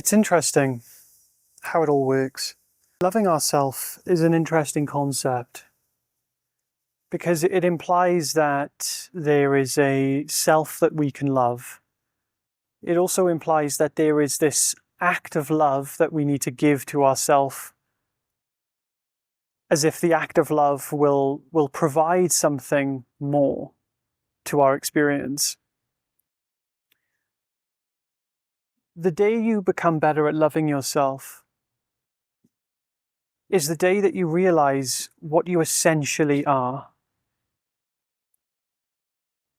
It's interesting how it all works. Loving ourselves is an interesting concept because it implies that there is a self that we can love. It also implies that there is this act of love that we need to give to ourselves, as if the act of love will provide something more to our experience. The day you become better at loving yourself is the day that you realize what you essentially are.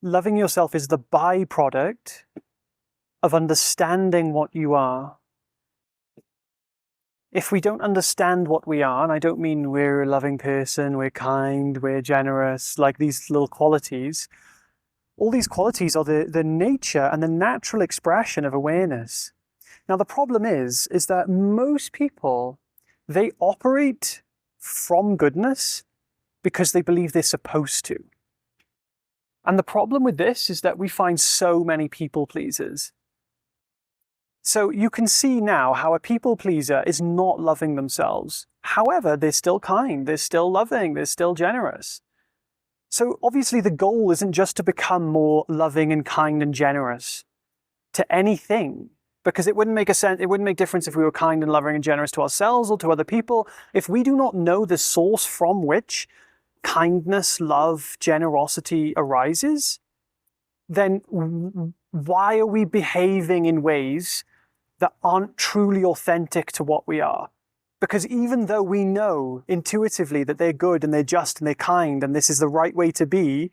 Loving yourself is the byproduct of understanding what you are. If we don't understand what we are, and I don't mean we're a loving person, we're kind, we're generous, like these little qualities, all these qualities are the nature and the natural expression of awareness. Now the problem is that most people, they operate from goodness because they believe they're supposed to. And the problem with this is that we find so many people pleasers. So you can see now how a people pleaser is not loving themselves. However, they're still kind, they're still loving, they're still generous. So obviously the goal isn't just to become more loving and kind and generous to anything, because it wouldn't make difference if we were kind and loving and generous to ourselves or to other people. If we do not know the source from which kindness, love, generosity arises, then why are we behaving in ways that aren't truly authentic to what we are? Because even though we know intuitively that they're good and they're just and they're kind and this is the right way to be,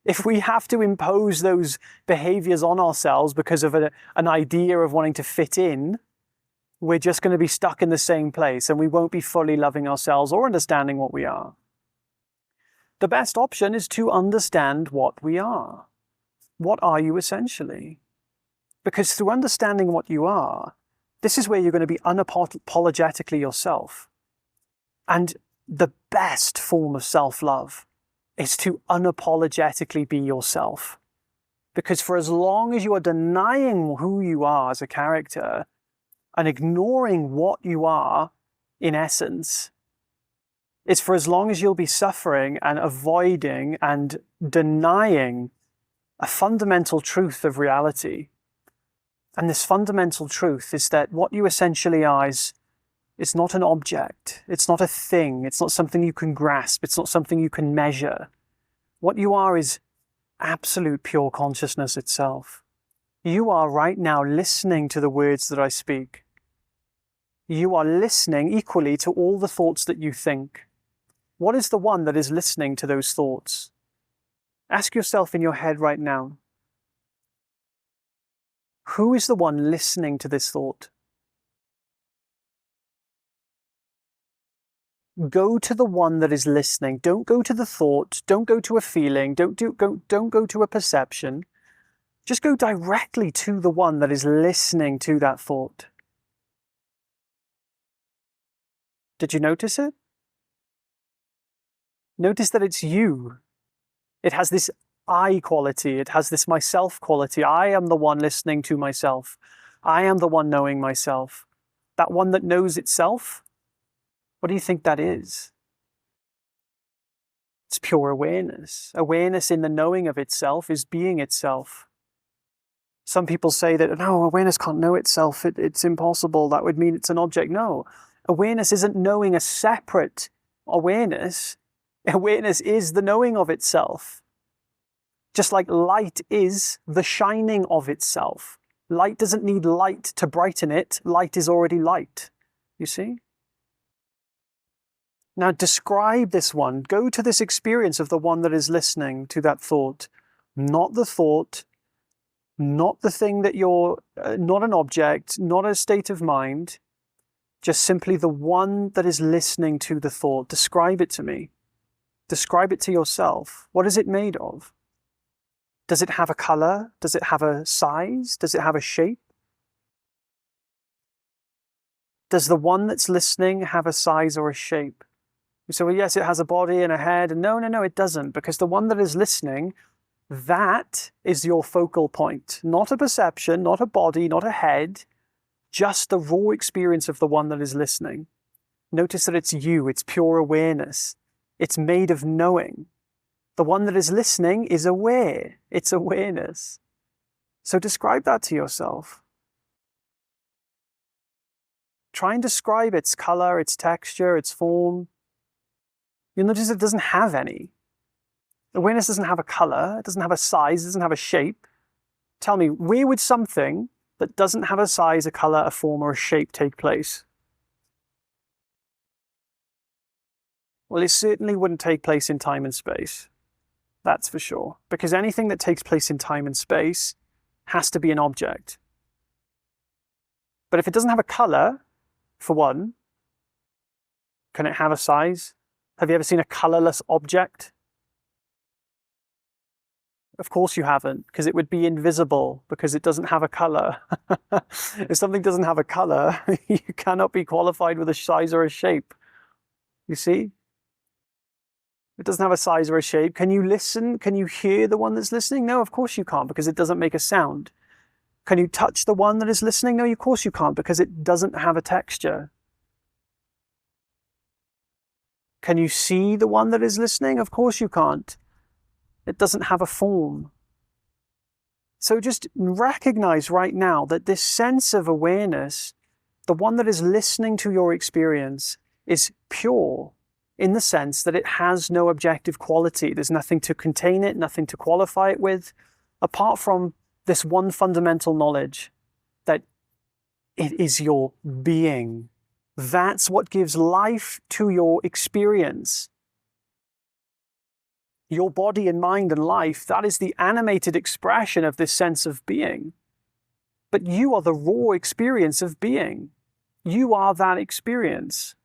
if we have to impose those behaviors on ourselves because of an idea of wanting to fit in, we're just going to be stuck in the same place and we won't be fully loving ourselves or understanding what we are. The best option is to understand what we are. What are you essentially? Because through understanding what you are, this is where you're going to be unapologetically yourself. And the best form of self-love is to unapologetically be yourself. Because for as long as you are denying who you are as a character and ignoring what you are in essence, it's for as long as you'll be suffering and avoiding and denying a fundamental truth of reality. And this fundamental truth is that what you essentially are is not an object. It's not a thing. It's not something you can grasp. It's not something you can measure. What you are is absolute pure consciousness itself. You are right now listening to the words that I speak. You are listening equally to all the thoughts that you think. What is the one that is listening to those thoughts? Ask yourself in your head right now, who is the one listening to this thought? Go to the one that is listening. Don't go to the thought. Don't go to a feeling. Don't go to a perception. Just go directly to the one that is listening to that thought. Did you notice it? Notice that it's you. It has this I quality. It has this myself quality. I am the one listening to myself. I am the one knowing myself. That one that knows itself, what do you think that is? It's pure awareness. Awareness in the knowing of itself is being itself. Some people say that, no, awareness can't know itself. It's impossible. That would mean it's an object. No, awareness isn't knowing a separate awareness. Awareness is the knowing of itself. Just like light is the shining of itself. Light doesn't need light to brighten it. Light is already light. You see? Now describe this one. Go to this experience of the one that is listening to that thought. Not the thought, not the thing that you're, not an object, not a state of mind. Just simply the one that is listening to the thought. Describe it to me. Describe it to yourself. What is it made of? Does it have a color? Does it have a size? Does it have a shape? Does the one that's listening have a size or a shape? You say, well, yes, it has a body and a head. And no, it doesn't. Because the one that is listening, that is your focal point. Not a perception, not a body, not a head. just the raw experience of the one that is listening. Notice that it's you, it's pure awareness. It's made of knowing. The one that is listening is aware. It's awareness. So describe that to yourself. Try and describe its color, its texture, its form. You'll notice it doesn't have any. Awareness doesn't have a color, it doesn't have a size, it doesn't have a shape. Tell me, where would something that doesn't have a size, a color, a form, or a shape take place? Well, it certainly wouldn't take place in time and space. That's for sure. Because anything that takes place in time and space has to be an object. But if it doesn't have a color, for one, can it have a size? Have you ever seen a colorless object? Of course you haven't, because it would be invisible, because it doesn't have a color. If something doesn't have a color, you cannot be qualified with a size or a shape. You see? It doesn't have a size or a shape. Can you listen? Can you hear the one that's listening? No, of course you can't, because it doesn't make a sound. Can you touch the one that is listening? No, of course you can't, because it doesn't have a texture. Can you see the one that is listening? Of course you can't. It doesn't have a form. So just recognize right now that this sense of awareness, the one that is listening to your experience, is pure in the sense that it has no objective quality. There's nothing to contain it, nothing to qualify it with, apart from this one fundamental knowledge that it is your being. That's what gives life to your experience. Your body and mind and life, that is the animated expression of this sense of being. But you are the raw experience of being. You are that experience.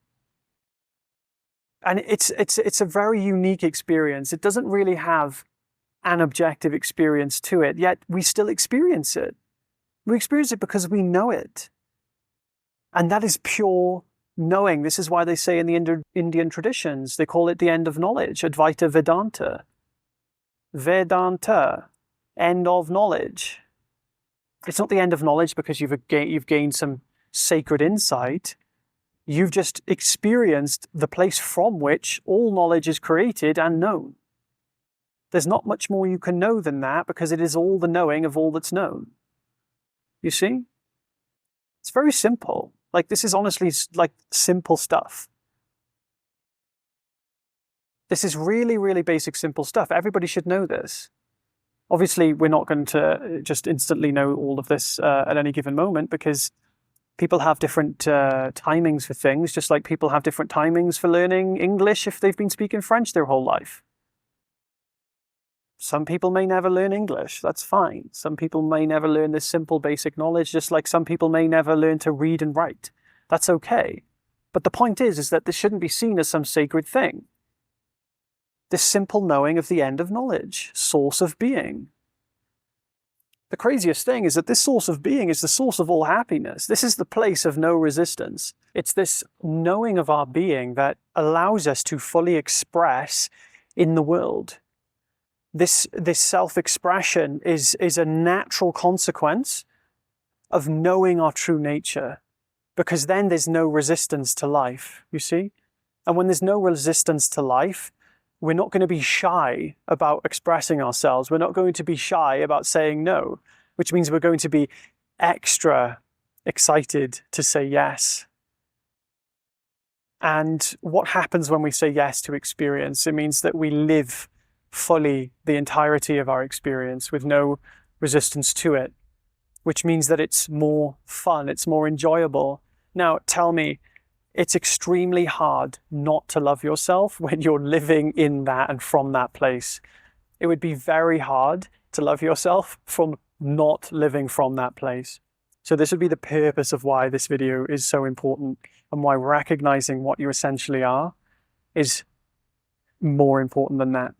And it's a very unique experience. It doesn't really have an objective experience to it, yet we still experience it. We experience it because we know it. And that is pure knowing. This is why they say in the Indian traditions, they call it the end of knowledge, Advaita Vedanta. Vedanta, end of knowledge. It's not the end of knowledge because you've gained some sacred insight. You've just experienced the place from which all knowledge is created and known. There's not much more you can know than that, because it is all the knowing of all that's known. You see? It's very simple. Like, this is honestly like simple stuff. This is really, really basic, simple stuff. Everybody should know this. Obviously, we're not going to just instantly know all of this at any given moment, because people have different timings for things, just like people have different timings for learning English if they've been speaking French their whole life. Some people may never learn English, that's fine. Some people may never learn this simple basic knowledge, just like some people may never learn to read and write. That's okay. But the point is that this shouldn't be seen as some sacred thing. This simple knowing of the end of knowledge, source of being. The craziest thing is that this source of being is the source of all happiness. This is the place of no resistance. It's this knowing of our being that allows us to fully express in the world. This self-expression is a natural consequence of knowing our true nature, because then there's no resistance to life, you see? And when there's no resistance to life, we're not going to be shy about expressing ourselves. We're not going to be shy about saying no, which means we're going to be extra excited to say yes. And what happens when we say yes to experience? It means that we live fully the entirety of our experience with no resistance to it, which means that it's more fun, it's more enjoyable. Now, tell me, it's extremely hard not to love yourself when you're living in that and from that place. It would be very hard to love yourself from not living from that place. So this would be the purpose of why this video is so important, and why recognizing what you essentially are is more important than that.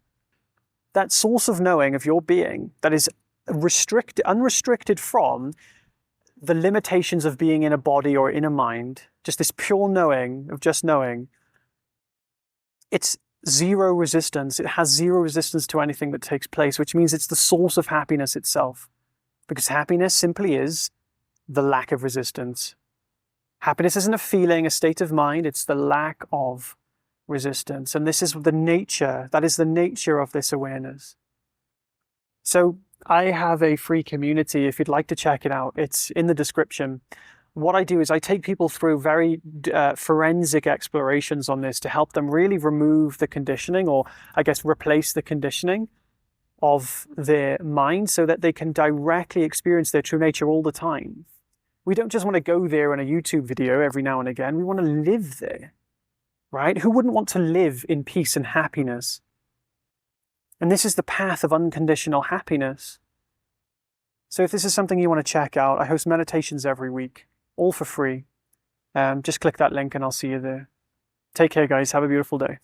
That source of knowing of your being that is unrestricted from the limitations of being in a body or in a mind, just this pure knowing of just knowing, it's zero resistance. It has zero resistance to anything that takes place, which means it's the source of happiness itself. Because happiness simply is the lack of resistance. Happiness isn't a feeling, a state of mind, it's the lack of resistance. And this is the nature, that is the nature of this awareness. So I have a free community if you'd like to check it out. It's in the description. What I do is I take people through very forensic explorations on this to help them really remove the conditioning, or I guess replace the conditioning of their mind, so that they can directly experience their true nature all the time. We don't just want to go there in a YouTube video every now and again. We want to live there, right? Who wouldn't want to live in peace and happiness? And this is the path of unconditional happiness. So if this is something you want to check out, I host meditations every week, all for free. Just click that link and I'll see you there. Take care, guys. Have a beautiful day.